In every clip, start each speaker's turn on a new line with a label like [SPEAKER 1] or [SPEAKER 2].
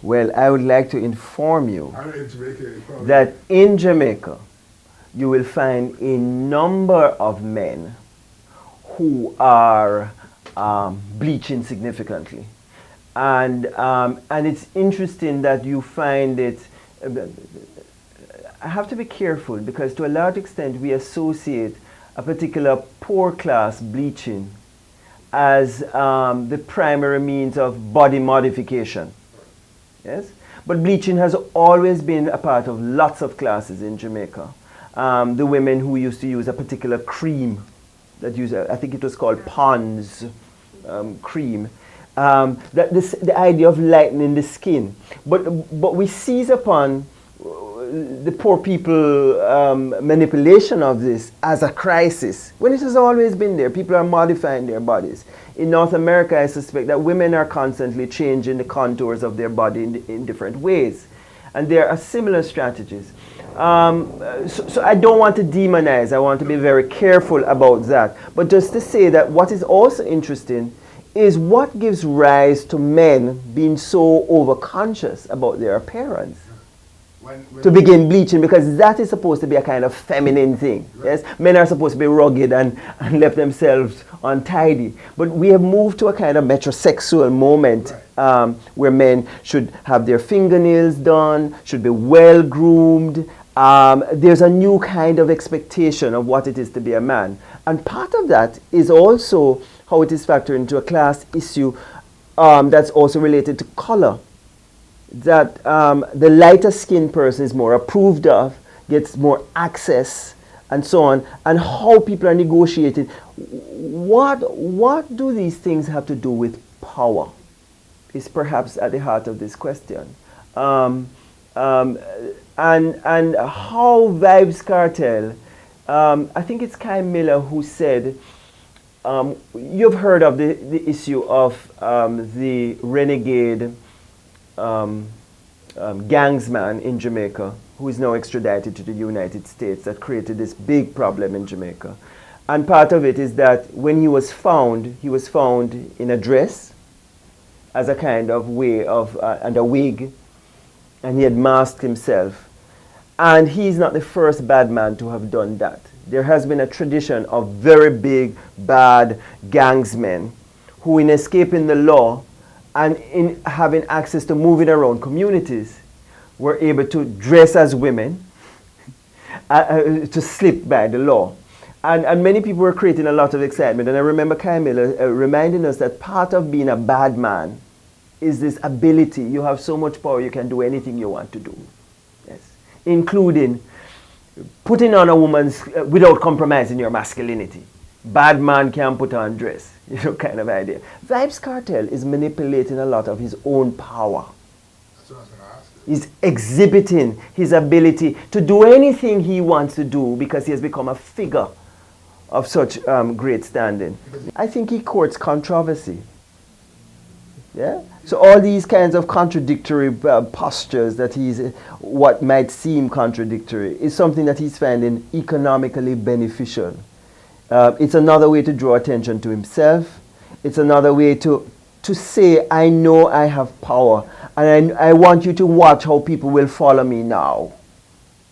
[SPEAKER 1] Well, I would like to inform you
[SPEAKER 2] I know in Jamaica, probably.
[SPEAKER 1] that in Jamaica, you will find a number of men who are bleaching significantly. And it's interesting that you find it. I have to be careful because to a large extent we associate a particular poor class bleaching as the primary means of body modification. Yes? But bleaching has always been a part of lots of classes in Jamaica. The women who used to use a particular cream that used, I think it was called Pond's cream. The idea of lightening the skin. But we seize upon the poor people manipulation of this as a crisis when it has always been there. People are modifying their bodies. In North America, I suspect that women are constantly changing the contours of their body in different ways. And there are similar strategies. So I don't want to demonize. I want to be very careful about that. But just to say that what is also interesting is what gives rise to men being so overconscious about their appearance. To begin bleaching, because that is supposed to be a kind of feminine thing. Right. Yes, men are supposed to be rugged and left themselves untidy. But we have moved to a kind of metrosexual moment, right, where men should have their fingernails done, should be well groomed. There's a new kind of expectation of what it is to be a man. And part of that is also how it is factored into a class issue that's also related to color. That the lighter skinned person is more approved of, gets more access, and so on, and how people are negotiated. What do these things have to do with power? Is perhaps at the heart of this question. And how Vibes Cartel, I think it's Kai Miller who said, you've heard of the issue of the renegade gangsman in Jamaica who is now extradited to the United States that created this big problem in Jamaica. And part of it is that when he was found in a dress as a kind of way of, and a wig, and he had masked himself. And he's not the first bad man to have done that. There has been a tradition of very big, bad gangsmen who, in escaping the law, and in having access to moving around communities, were able to dress as women, to slip by the law. And many people were creating a lot of excitement. And I remember Camilla reminding us that part of being a bad man is this ability. You have so much power, you can do anything you want to do. Yes. Including putting on a woman's, without compromising your masculinity. Bad man can put on dress. You know, kind of idea. Vibes Cartel is manipulating a lot of his own power.
[SPEAKER 2] That's what I was going to ask you.
[SPEAKER 1] He's exhibiting his ability to do anything he wants to do because he has become a figure of such great standing. I think he courts controversy. Yeah? So all these kinds of contradictory postures that he's, what might seem contradictory, is something that he's finding economically beneficial. It's another way to draw attention to himself. It's another way to say, I know I have power, and I want you to watch how people will follow me now.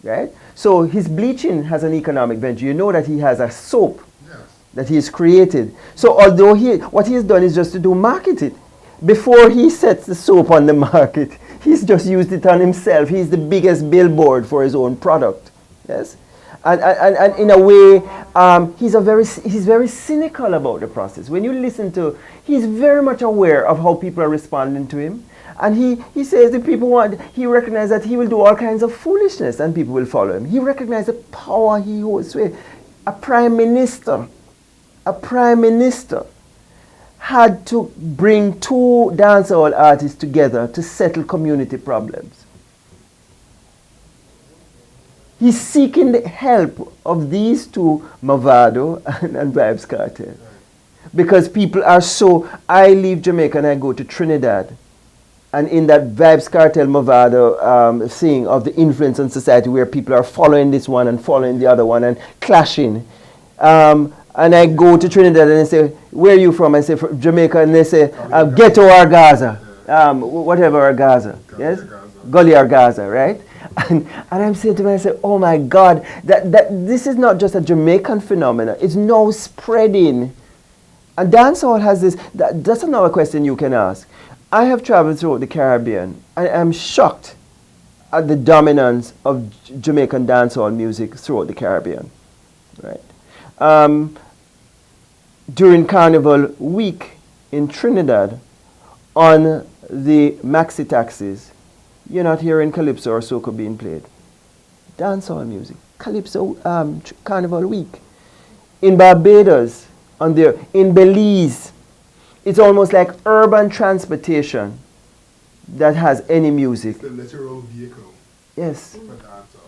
[SPEAKER 1] Right? So his bleaching has an economic venture. You know that he has a soap, yes, that he has created. So although what he has done is just to market it. Before he sets the soap on the market, he's just used it on himself. He's the biggest billboard for his own product. Yes? And in a way, he's very cynical about the process. When you listen to, he's very much aware of how people are responding to him. And he says that he recognizes that he will do all kinds of foolishness and people will follow him. He recognizes the power he holds with. A prime minister had to bring two dancehall artists together to settle community problems. He's seeking the help of these two, Mavado and Vibes Cartel. Because people are so, I leave Jamaica and I go to Trinidad. And in that Vibes Cartel Mavado thing of the influence on society where people are following this one and following the other one and clashing. And I go to Trinidad and they say, where are you from? I say, from Jamaica. And they say, Ghetto or Gaza. whatever, Gaza, yes?
[SPEAKER 2] Gaza.
[SPEAKER 1] Gully or Gaza, right? And I'm saying to myself, oh my God, that this is not just a Jamaican phenomenon, it's now spreading. And dancehall has this, that's another question you can ask. I have traveled throughout the Caribbean, and I'm shocked at the dominance of Jamaican dancehall music throughout the Caribbean, right? During Carnival Week in Trinidad, on the maxi taxis, you're not hearing calypso or soca being played. Dancehall music, calypso, Carnival Week. In Barbados, in Belize, it's almost like urban transportation that has any music.
[SPEAKER 2] It's the literal vehicle
[SPEAKER 1] Yes.
[SPEAKER 2] for dancehall.